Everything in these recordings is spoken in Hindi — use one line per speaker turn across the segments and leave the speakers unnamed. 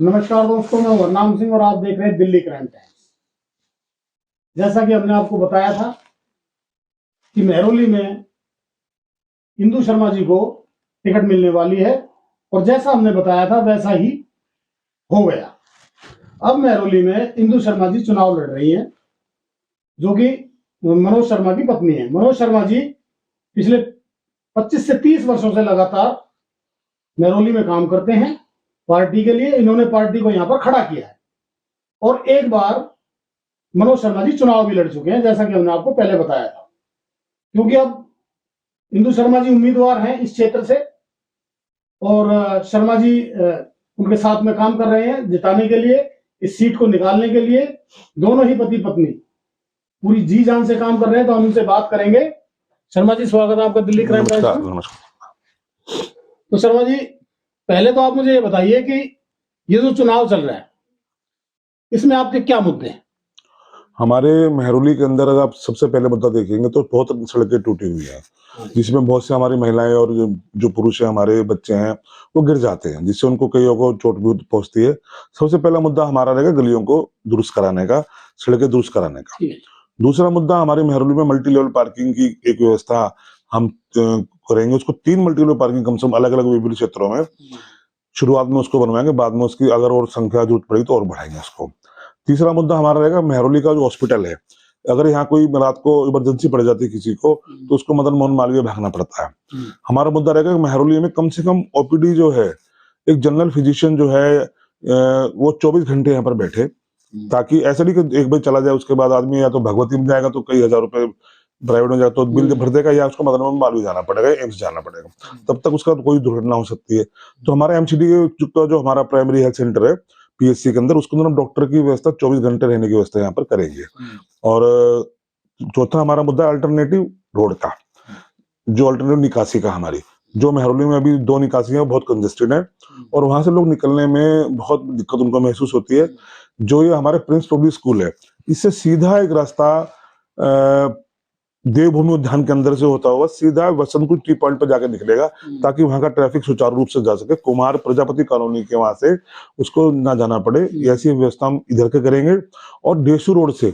नमस्कार दोस्तों, मैं वरनाम सिंह और आप देख रहे हैं दिल्ली क्राइम टाइम्स। जैसा कि हमने आपको बताया था कि मेहरौली में इंदु शर्मा जी को टिकट मिलने वाली है और जैसा हमने बताया था वैसा ही हो गया। अब मेहरौली में इंदु शर्मा जी चुनाव लड़ रही हैं, जो कि मनोज शर्मा की पत्नी है। मनोज शर्मा जी पिछले 25 से 30 वर्षों से लगातार मेहरौली में काम करते हैं पार्टी के लिए। इन्होंने पार्टी को यहाँ पर खड़ा किया है और एक बार मनोज शर्मा जी चुनाव भी लड़ चुके हैं, जैसा कि हमने आपको पहले बताया था। क्योंकि अब इंदु शर्मा जी उम्मीदवार हैं इस क्षेत्र से और शर्मा जी उनके साथ में काम कर रहे हैं जिताने के लिए, इस सीट को निकालने के लिए। दोनों ही पति पत्नी पूरी जी जान से काम कर रहे हैं, तो हम उनसे बात करेंगे। शर्मा जी, स्वागत है आपका दिल्ली क्राइम टाइम्स में। तो शर्मा जी, पहले तो आप मुझे ये बताइए कि ये जो चुनाव चल रहा है इसमें आपके क्या मुद्दे हैं?
हमारे मेहरौली के अंदर अगर आप सबसे पहले मुद्दा देखेंगे तो बहुत सड़कें टूटी हुई हैं, जिसमें बहुत से हमारी महिलाएं और जो पुरुष हैं, हमारे बच्चे हैं, वो गिर जाते हैं, जिससे उनको कईयों को चोट भी पहुंचती है। सबसे पहला मुद्दा हमारा रहेगा गलियों को दुरुस्त कराने का, सड़कें दुरुस्त कराने का। दूसरा मुद्दा हमारे मेहरौली में मल्टी लेवल पार्किंग की एक व्यवस्था हम करेंगे। उसको 3 मल्टी लेवल पार्किंग कम से कम अलग अलग विभिन्न क्षेत्रों में शुरुआत में उसको बनवाएंगे, बाद में उसकी अगर और संख्या जरूरत पड़ेगी तो और बढ़ाएंगे उसको। तीसरा मुद्दा हमारा रहेगा मेहरौली का जो हॉस्पिटल है। अगर यहाँ कोई रात को इमरजेंसी पड़ जाती है किसी को, तो उसको मदन मोहन मालवीय भागना पड़ता है। हमारा मुद्दा रहेगा कि मेहरौली में कम से कम ओपीडी जो है, एक जनरल फिजिशियन जो है वो 24 घंटे यहाँ पर बैठे, ताकि ऐसा नहीं कि एक बार चला जाए उसके बाद आदमी या तो भगवती में जाएगा तो कई हजार रुपए प्राइवेट में जाएगा तो बिल भर देगा, या उसको मदन मोहन मालवीय जाना पड़ेगा, एम्स जाना पड़ेगा, तब तक उसका कोई दुर्घटना हो सकती है। तो हमारा एमसीडी का जो हमारा प्राइमरी हेल्थ सेंटर है पीएचसी के अंदर, उसके अंदर हम डॉक्टर की व्यवस्था 24 घंटे रहने की व्यवस्था यहाँ पर करेंगे। और चौथा हमारा मुद्दा अल्टरनेटिव रोड का, जो अल्टरनेटिव निकासी का। हमारी जो मेहरौली में अभी 2 निकासियां बहुत कंजेस्टेड है और वहां से लोग निकलने में बहुत दिक्कत उनको महसूस होती है। जो ये हमारे प्रिंस पब्लिक स्कूल है, इससे सीधा एक रास्ता देवभूमि उद्यान के अंदर से होता हुआ सीधा वसंत कुंज टी पॉइंट पर जाकर निकलेगा, ताकि वहां का ट्रैफिक सुचारू रूप से जा सके, कुमार प्रजापति कॉलोनी के वहां से उसको ना जाना पड़े। ऐसी व्यवस्था हम इधर के करेंगे। और डेसू रोड से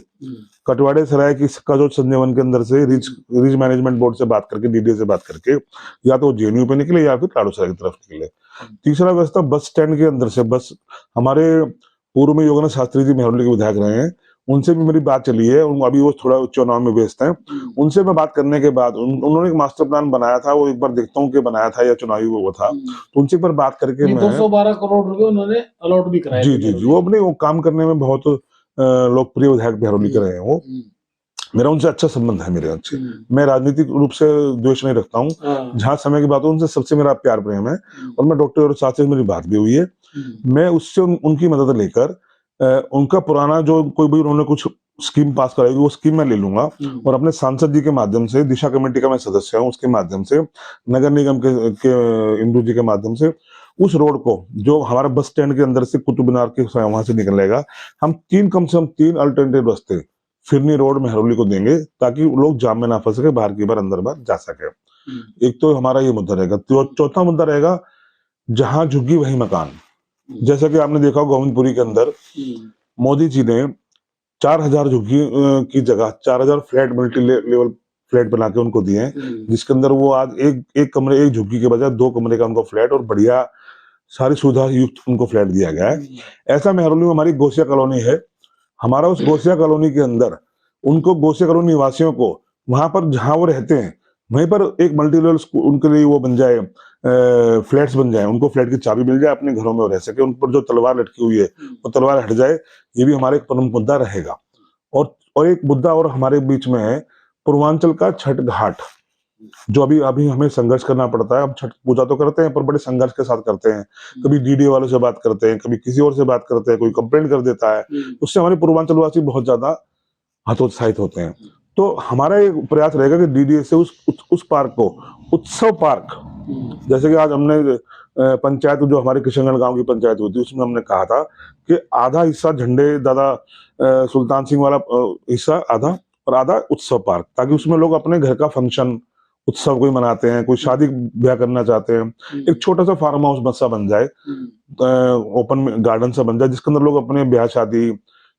कटवाड़े सराय की का जो संजयवन के अंदर से रिज मैनेजमेंट बोर्ड से बात करके, डीडीए से बात करके, या तो जेएनयू पे निकले या फिर लाड़ूसराय की तरफ निकले। तीसरा व्यवस्था बस स्टैंड के अंदर से, बस हमारे पूर्व में योगेंद्र शास्त्री जी मेहरौली के विधायक रहे हैं, उनसे भी मेरी बात चली है। अभी वो थोड़ा चुनाव में व्यस्त हैं। उनसे मैं बात करने के बाद उन्होंने एक मास्टर प्लान बनाया था, वो एक बार देखता हूँ कि बनाया था या चुनावी वो था, तो उनसे एक बार बात करके मैं
212 करोड़ रुपए उन्होंने अलॉट भी कराए।
जी, वो अपने वो काम करने में बहुत लोकप्रिय विधायक मेहरौली के रहे हैं। वो मेरा उनसे अच्छा संबंध है, मेरे अच्छे। मैं राजनीतिक रूप से द्वेष नहीं रखता हूँ, जहाँ समय की बात हो उनसे सबसे मेरा प्यार प्रेम है। और मैं डॉक्टर और साथ से मेरी बात भी हुई है। मैं उससे उनकी मदद लेकर उनका पुराना जो कोई भी उन्होंने कुछ स्कीम पास कराई, वो स्कीम मैं ले लूंगा और अपने सांसद जी के माध्यम से, दिशा कमेटी का मैं सदस्य हूँ, उसके माध्यम से, नगर निगम के इंदु जी के माध्यम से उस रोड को, जो हमारा बस स्टैंड के अंदर से कुतुब मीनार के वहां से निकलेगा, हम कम से कम 3 अल्टरनेटिव रास्ते फिरनी रोड मेहरौली को देंगे, ताकि लोग जाम में ना फंस सके, बाहर की बार अंदर बाहर जा सके। एक तो हमारा ये मुद्दा रहेगा। चौथा मुद्दा रहेगा जहां झुग्गी वही मकान। जैसा कि आपने देखा गोविंदपुरी के अंदर मोदी जी ने 4000 झुग्गी की जगह 4000 फ्लैट मल्टी लेवल फ्लैट बना के उनको दिए हैं, जिसके अंदर वो आज एक कमरे, एक झुग्गी के बजाय 2 कमरे का उनको फ्लैट और बढ़िया सारी सुविधा युक्त उनको फ्लैट दिया गया है। ऐसा मेहरौली में हमारी गोसिया कॉलोनी है। हमारा उस गोसिया कॉलोनी के अंदर उनको, गोसिया कॉलोनी निवासियों को, वहां पर जहां वो रहते हैं वहीं पर एक मल्टी लेवल उनके लिए वो बन जाए, फ्लैट्स बन जाए, उनको फ्लैट की चाबी मिल जाए, अपने घरों में रह सके, उन पर जो तलवार लटकी हुई है वो तलवार हट जाए। ये भी हमारे एक प्रमुख मुद्दा रहेगा। और एक मुद्दा और हमारे बीच में है पूर्वांचल का छठ घाट, जो अभी हमें संघर्ष करना पड़ता है। अब छठ पूजा तो करते हैं पर बड़े संघर्ष के साथ करते हैं। कभी डीडीए वालों से बात करते हैं, कभी किसी और से बात करते हैं, कोई कंप्लेंट कर देता है, उससे हमारे पूर्वांचल वासी बहुत ज्यादा हतोत्साहित होते हैं। तो हमारा एक प्रयास रहेगा कि डीडीए से उस पार्क को उत्सव पार्क, जैसे कि आज हमने पंचायत, जो हमारे किशनगढ़ गांव की पंचायत होती है, उसमें हमने कहा था कि आधा हिस्सा झंडे दादा सुल्तान सिंह वाला हिस्सा आधा, और आधा उत्सव पार्क, ताकि उसमें लोग अपने घर का फंक्शन, उत्सव कोई मनाते हैं, कोई शादी ब्याह करना चाहते हैं, एक छोटा सा फार्म हाउस बसा बन जाए, ओपन गार्डन सा बन जाए जिसके अंदर लोग अपने ब्याह शादी,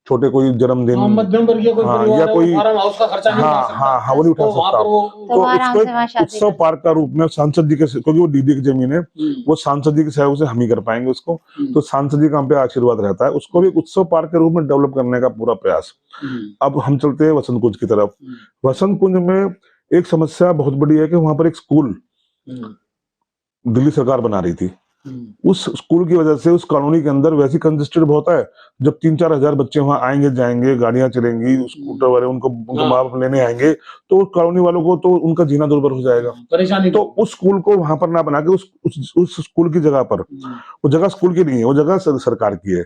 छोटे कोई जन्मदिन,
मध्यम वर्गीय कोई
हाँ,
परिवार
या
है,
कोई,
वो फार्म हाउस का खर्चा नहीं उठा सकता,
वो नहीं उठा
तो वहां
सकता,
पर वो
तो आराम
इसको
से वहाँ
एक
शादी
उत्सव
कर
पार्क का रूप में सांसद जी के, क्योंकि वो डीडी की जमीन है, वो सांसद जी के सहयोग से हम ही कर पाएंगे उसको, तो सांसद जी का हम पे आशीर्वाद रहता है, उसको भी एक उत्सव पार्क के रूप में डेवलप करने का पूरा प्रयास। अब हम चलते हैं वसंत कुंज की तरफ। वसंत कुंज में एक समस्या बहुत बड़ी है कि वहां पर एक स्कूल दिल्ली सरकार बना रही थी, उस स्कूल की वजह से उस कॉलोनी के अंदर वैसी कंजेस्टेड बहुत है, जब 3-4 हजार बच्चे वहां आएंगे जाएंगे, गाड़ियां चलेंगी, स्कूटर वाले उनको उनके माँ बाप लेने आएंगे, तो उस कॉलोनी वालों को तो उनका जीना दुर्भर हो जाएगा,
परेशानी।
तो उस स्कूल को वहां पर ना बना के उस स्कूल की जगह पर, वो जगह स्कूल की नहीं है, वो जगह सरकार की है,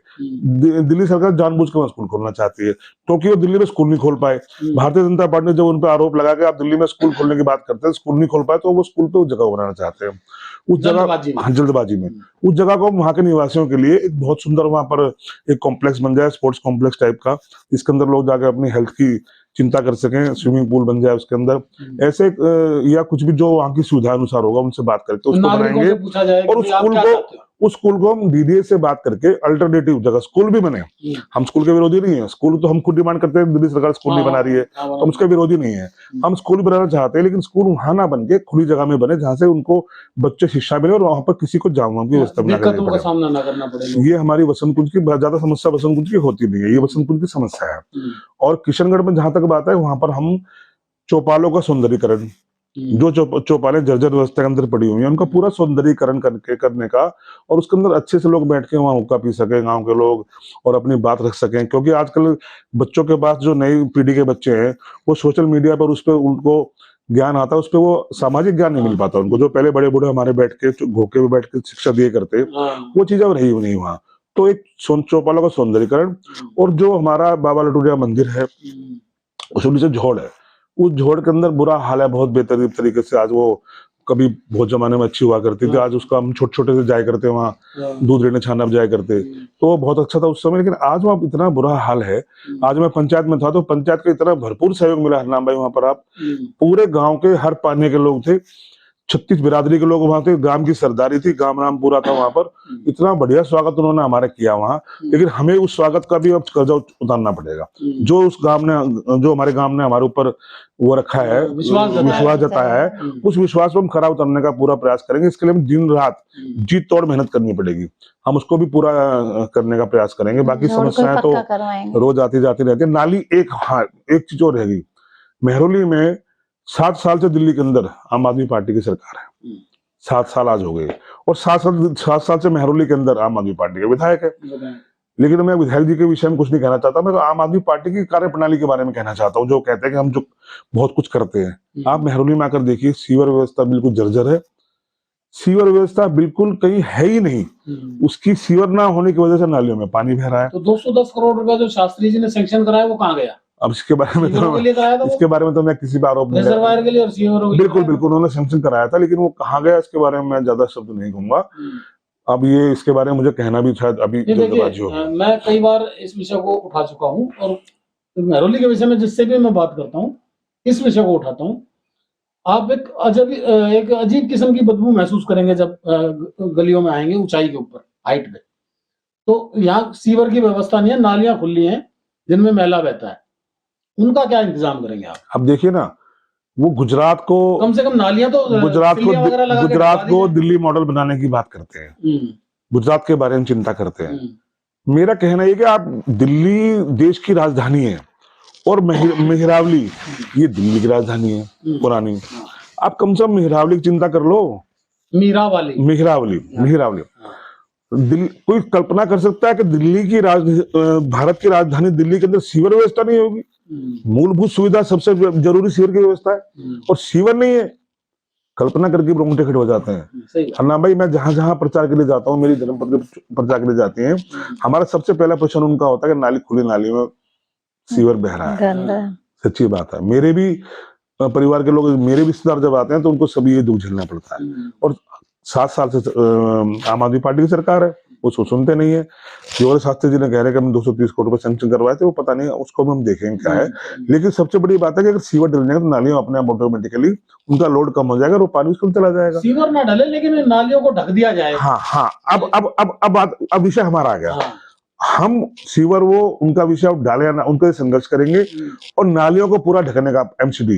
दिल्ली सरकार जानबूझ के वहां स्कूल खोलना चाहती है, क्योंकि वो दिल्ली में स्कूल नहीं खोल पाए। भारतीय जनता पार्टी ने जब उन पर आरोप लगा कि आप दिल्ली में स्कूल खोलने की बात करते हैं, स्कूल नहीं खोल पाए, तो वो स्कूल पे उस जगह बनाना चाहते हैं, उस जगह जल्दबाजी में उस जगह को वहां के निवासियों के लिए एक बहुत सुंदर वहां पर एक कॉम्प्लेक्स बन जाए, स्पोर्ट्स कॉम्प्लेक्स टाइप का, जिसके अंदर लोग जाकर अपनी हेल्थ की चिंता कर सकें, स्विमिंग पूल बन जाए उसके अंदर, ऐसे या कुछ भी जो वहां की सुविधा अनुसार होगा उनसे बात करके उसको बनाएंगे, और उस स्कूल को हम डीडीए से बात करके अल्टरनेटिव जगह स्कूल भी बने। हम स्कूल के विरोधी नहीं है, स्कूल तो हम खुद डिमांड करते हैं, दिल्ली सरकार स्कूल नहीं बना रही है, हम उसके विरोधी नहीं है, हम स्कूल बनाना चाहते हैं, लेकिन स्कूल वहां ना बन के खुली जगह में बने जहां से उनको बच्चे शिक्षा मिले और वहां पर किसी को जामुआ की व्यवस्था
सामना ना करना पड़े।
ये हमारी वसंत कुंज की ज्यादा समस्या वसंत कुंज की होती नहीं है, ये वसंत कुंज की समस्या है। और किशनगढ़ में जहां तक बात है, वहां पर हम चौपालों का सौंदर्यीकरण, जो चौपालें जर्जर व्यवस्था के अंदर पड़ी हुई है, उनका पूरा सौंदर्यीकरण करने का, और उसके अंदर अच्छे से लोग बैठ के वहां हुक्का पी सके गांव के लोग, और अपनी बात रख सकें, क्योंकि आजकल बच्चों के पास जो नई पीढ़ी के बच्चे हैं, वो सोशल मीडिया पर उस पर उनको ज्ञान आता है, उस पर वो सामाजिक ज्ञान नहीं मिल पाता उनको, जो पहले बड़े बूढ़े हमारे बैठ के घोके में बैठ के शिक्षा दिए करते, वो चीजें अब रही नहीं वहां। तो एक चौपालों का सौंदर्यीकरण, और जो हमारा बाबा लटूरिया मंदिर है उसके नीचे झोड़ है, उस झोड़ के अंदर बुरा हाल है बहुत बेहतरीन तरीके से, आज वो कभी बहुत जमाने में अच्छी हुआ करती थी, आज उसका हम छोटे छोटे से जाया करते वहाँ दूध लेने छाना जाया करते, तो बहुत अच्छा था उस समय, लेकिन आज वहाँ इतना बुरा हाल है। आज मैं पंचायत में था तो पंचायत का इतना भरपूर सहयोग मिला हरनाम भाई, वहां पर आप पूरे गांव के हर पाने के लोग थे, 36 बिरादरी के लोग वहां थे, गांव की सरदारी थी, गांव नाम पूरा था वहां पर, इतना बढ़िया स्वागत उन्होंने हमारे किया वहां, लेकिन हमें उस स्वागत का भी अब कर्जा उतारना पड़ेगा, जो उस गांव ने, जो हमारे गांव ने हमारे ऊपर वो रखा है, विश्वास जताया है, उस विश्वास को हम खरा उतरने का पूरा प्रयास करेंगे। इसके लिए हम दिन रात जी तोड़ मेहनत करनी पड़ेगी, हम उसको भी पूरा करने का प्रयास करेंगे। बाकी समस्याएं तो रोज आती जाती रहती है। नाली एक चीज और रहेगी, मेहरौली में 7 साल से दिल्ली के अंदर आम आदमी पार्टी की सरकार है, 7 साल आज हो गए, और 7 साल से मेहरौली के अंदर आम आदमी पार्टी के विधायक है, लेकिन मैं विधायक जी के विषय में कुछ नहीं कहना चाहता, मैं तो आम आदमी पार्टी की कार्यप्रणाली के बारे में कहना चाहता हूँ, जो कहते हैं कि हम जो बहुत कुछ करते हैं। आप मेहरौली में आकर देखिए, सीवर व्यवस्था बिल्कुल जर्जर है, सीवर व्यवस्था बिल्कुल कहीं है ही नहीं, उसकी सीवर ना होने की वजह से नालियों में पानी बह रहा है।
तो 210 करोड़ रुपया जो शास्त्री जी ने सैंक्शन कराया वो कहाँ गया?
अब इसके बारे में तो मैं किसी पर आरोप नहीं,
रिजर्वायर के लिए और सीवर
बिल्कुल उन्होंने सैंक्शन कराया था, लेकिन वो कहाँ गया इसके बारे में मैं ज्यादा शब्द नहीं कहूंगा। अब ये इसके बारे में मुझे कहना भी शायद अभी जल्दबाजी हो।
मैं कई बार इस विषय को उठा चुका हूँ, और मेहरौली के विषय में जिससे भी मैं बात करता हूँ, इस विषय को उठाता हूँ, आप एक अजीब किस्म की बदबू महसूस करेंगे जब गलियों में आएंगे, ऊंचाई के ऊपर, हाइट पे। तो यहाँ सीवर की व्यवस्था नहीं है, नालियां खुली हैं जिनमें मैला बहता है, उनका क्या इंतजाम करेंगे आप?
अब देखिए ना, वो गुजरात को
कम से कम नालियां तो
गुजरात को दिल्ली मॉडल बनाने की बात करते हैं, गुजरात के बारे में चिंता करते हैं। मेरा कहना है कि आप, दिल्ली देश की राजधानी है, और मेहरावली ये दिल्ली की राजधानी है पुरानी, आप कम से कम मेहरावली की चिंता कर लो। मेहरावली कोई कल्पना कर सकता है कि दिल्ली की भारत की राजधानी दिल्ली के अंदर सीवर व्यवस्था नहीं होगी? मूलभूत सुविधा सबसे जरूरी सीवर की व्यवस्था है, और सीवर नहीं है, कल्पना करके रोंगटे खड़े हो जाते हैं। हरनाम भाई, मैं जहां जहां प्रचार के लिए जाता हूँ, मेरी धर्मपत्नी प्रचार के लिए जाती हैं, हमारा सबसे पहला प्रश्न उनका होता है कि नाली खुली, नाली में सीवर बह रहा है। सच्ची बात है, मेरे भी परिवार के लोग, मेरे रिश्तेदार जब आते हैं तो उनको सभी ये दुख झेलना पड़ता है। और 7 साल से आम आदमी पार्टी की सरकार है, वो सुनते नहीं है। योगेश शास्त्री जी ने कह रहे कि हम 230 करोड़ रुपए सैंक्शन करवाए थे, वो पता नहीं, उसको भी हम देखेंगे क्या है। लेकिन सबसे बड़ी बात है कि अगर सीवर डल जाएंगे तो नालियों अपने आप ऑटोमेटिकली उनका लोड कम हो जाएगा और वो पानी उसको चला जाएगा।
सीवर ना डले लेकिन इन नालियों को ढक दिया जाए।
हाँ हाँ, अब विषय हमारा आ गया। हम सीवर वो उनका विषय अब डाले या ना, उनका संघर्ष करेंगे और नालियों को पूरा ढकने का एमसीडी,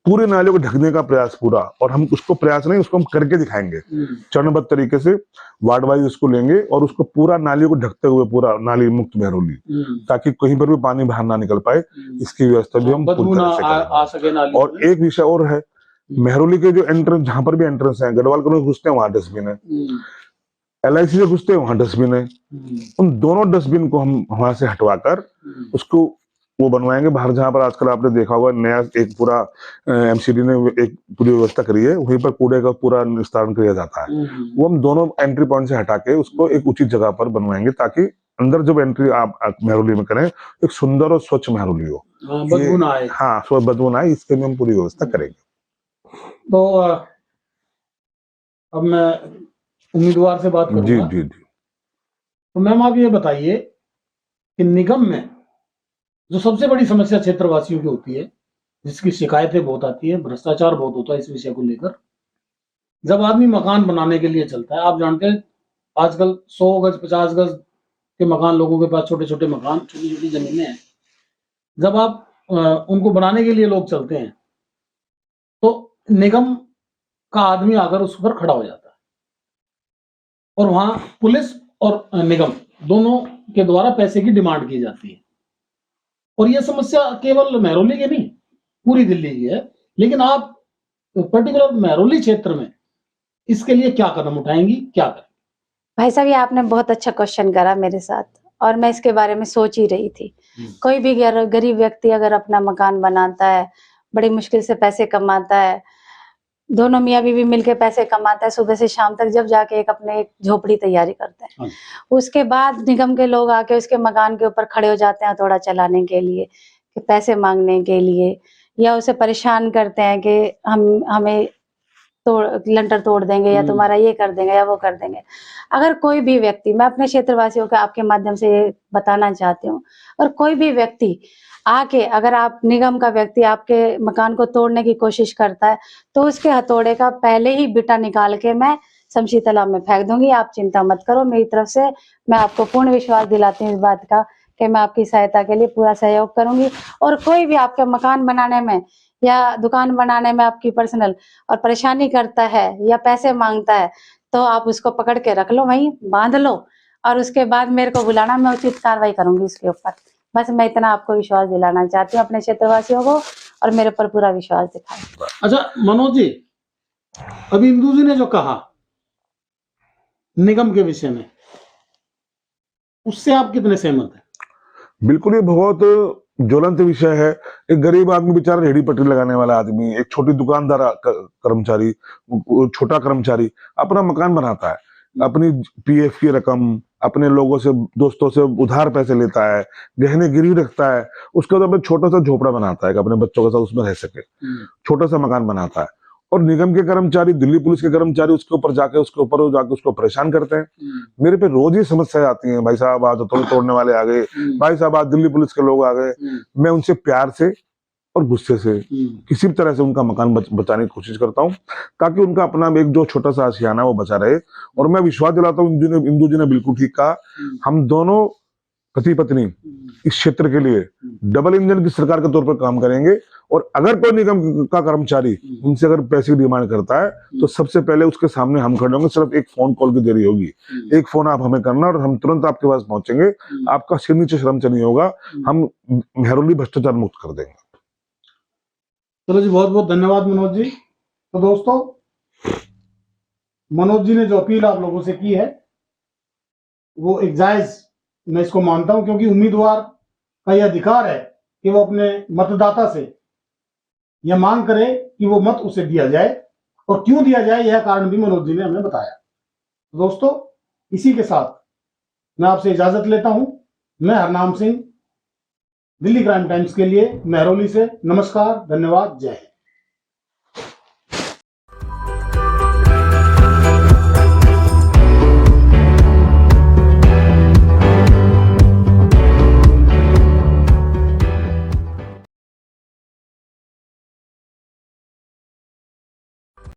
पूरी नालियों को ढकने का प्रयास पूरा, और हम उसको प्रयास नहीं, उसको हम करके दिखाएंगे चरणबद्ध तरीके से, वार्ड वाइज उसको लेंगे और उसको पूरा नालियों को ढकते हुए पूरा नाली मुक्त मेहरौली, ताकि कहीं पर भी पानी बाहर ना निकल पाए, इसकी व्यवस्था भी हम पूरी तरह से करेंगे। और एक विषय और है, मेहरौली के जो एंट्रेंस, जहां पर भी एंट्रेंस है, गढ़वाल कॉलोनी घुसते हैं वहां डस्टबिन है, LIC से घुसते हैं वहां डस्टबिन है, उन दोनों डस्टबिन को हम वहां से हटवाकर उसको वो बनवाएंगे बाहर, जहां पर आजकल आपने देखा होगा नया एक पूरा MCD ने एक पूरी व्यवस्था करी है, वहीं पर कूड़े का पूरा निस्तारण किया जाता है। वो हम दोनों एंट्री पॉइंट से हटा के उसको एक उचित जगह पर बनवाएंगे, ताकि अंदर जब एंट्री आप मेहरौली में करें एक सुंदर और स्वच्छ मेहरौली हो,
बदबू ना आए।
हाँ, बदबू ना आए, इसके लिए हम पूरी व्यवस्था करेंगे।
तो अब मैं उम्मीदवार से बात करूंगा।
जी।
तो मैम आप ये बताइए कि निगम में जो सबसे बड़ी समस्या क्षेत्रवासियों की होती है, जिसकी शिकायतें बहुत आती है, भ्रष्टाचार बहुत होता है इस विषय को लेकर, जब आदमी मकान बनाने के लिए चलता है, आप जानते हैं आजकल 100 गज 50 गज के मकान लोगों के पास, छोटे छोटे मकान, छोटी छोटी जमीनें हैं, जब आप उनको बनाने के लिए लोग चलते हैं तो निगम का आदमी आकर उस पर खड़ा हो जाता है और वहां पुलिस और निगम दोनों के द्वारा पैसे की डिमांड की जाती है। और यह समस्या केवल मेहरौली की नहीं, पूरी दिल्ली की है। लेकिन आप पर्टिकुलर मेहरौली क्षेत्र में इसके लिए क्या कदम उठाएंगी, क्या करें?
भाई साहब, ये आपने बहुत अच्छा क्वेश्चन करा मेरे साथ, और मैं इसके बारे में सोच ही रही थी। कोई भी गरीब व्यक्ति अगर अपना मकान बनाता है, बड़ी मुश्किल से पैसे कमाता है, दोनों मियाँ बीवी मिलके पैसे कमाता है, सुबह से शाम तक, जब जाके अपने एक झोपड़ी तैयारी करते हैं, उसके बाद निगम के लोग आके उसके मकान के ऊपर खड़े हो जाते हैं हथौड़ा चलाने के लिए, कि पैसे मांगने के लिए, या उसे परेशान करते हैं कि हमें लंटर तोड़ देंगे, या तुम्हारा ये कर देंगे, या वो कर देंगे। अगर कोई भी व्यक्ति, मैं अपने क्षेत्रवासियों के आपके माध्यम से ये बताना चाहती हूँ, और कोई भी व्यक्ति आके, अगर आप निगम का व्यक्ति आपके मकान को तोड़ने की कोशिश करता है, तो उसके हथौड़े का पहले ही बिटा निकाल के मैं शमशी तालाब में फेंक दूंगी। आप चिंता मत करो, मेरी तरफ से मैं आपको पूर्ण विश्वास दिलाती हूँ इस बात का कि मैं आपकी सहायता के लिए पूरा सहयोग करूंगी। और कोई भी आपके मकान बनाने में या दुकान बनाने में आपकी पर्सनल और परेशानी करता है या पैसे मांगता है, तो आप उसको पकड़ के रख लो, वहीं बांध लो, और उसके बाद मेरे को बुलाना, मैं उचित कार्रवाई करूंगी उसके ऊपर। बस मैं इतना आपको विश्वास दिलाना चाहती हूँ अपने क्षेत्रवासियों को, और मेरे पर पूरा विश्वास दिखाएं।
अच्छा मनोज जी, अभी इंदू जी ने जो कहा निगम के विषय में, उससे आप कितने सहमत हैं?
बिल्कुल, ये बहुत ज्वलंत विषय है। एक गरीब आदमी बेचारा रेहड़ी पटरी लगाने वाला आदमी, एक छोटी दुकानदार कर्मचारी, छोटा कर्मचारी अपना मकान बनाता है, अपनी PF की रकम अपने लोगों से, दोस्तों से उधार पैसे लेता है, गहने गिरवी रखता है, उसके बाद छोटा सा झोपड़ा बनाता है कि अपने बच्चों के साथ उसमें रह सके, छोटा सा मकान बनाता है। और निगम के कर्मचारी, दिल्ली पुलिस के कर्मचारी उसके ऊपर जाके उसको परेशान करते हैं। मेरे पे रोज ही समस्याएं आती हैं, भाई साहब आज हथौड़े तोड़ने वाले आ गए, भाई साहब आज दिल्ली पुलिस के लोग आ गए। मैं उनसे प्यार से और गुस्से से किसी भी तरह से उनका मकान बचाने की कोशिश करता हूँ, ताकि उनका अपना एक जो छोटा सा आशियाना वो बचा रहे। और मैं विश्वास दिलाता हूँ, इंदू जी ने बिल्कुल ठीक कहा, हम दोनों पति पत्नी इस क्षेत्र के लिए डबल इंजन की सरकार के तौर पर काम करेंगे। और अगर कोई निगम का कर्मचारी उनसे अगर पैसे की डिमांड करता है, तो सबसे पहले उसके सामने हम खड़े होंगे, सिर्फ एक फोन कॉल की देरी होगी, एक फोन आप हमें करना और हम तुरंत आपके पास पहुंचेंगे, आपका सिर नीचे शर्म से नहीं होगा, हम मेहरौली भ्रष्टाचार मुक्त कर देंगे।
चलो जी, बहुत बहुत धन्यवाद मनोज जी। तो दोस्तों, मनोज जी ने जो अपील आप लोगों से की है वो एक जायज, मैं इसको मानता हूं, क्योंकि उम्मीदवार का यह अधिकार है कि वो अपने मतदाता से यह मांग करे कि वो मत उसे दिया जाए, और क्यों दिया जाए यह कारण भी मनोज जी ने हमें बताया। दोस्तों, इसी के साथ मैं आपसे इजाजत लेता हूं। मैं हरनाम सिंह, दिल्ली क्राइम टाइम्स के लिए मेहरौली से। नमस्कार, धन्यवाद, जय हिंद।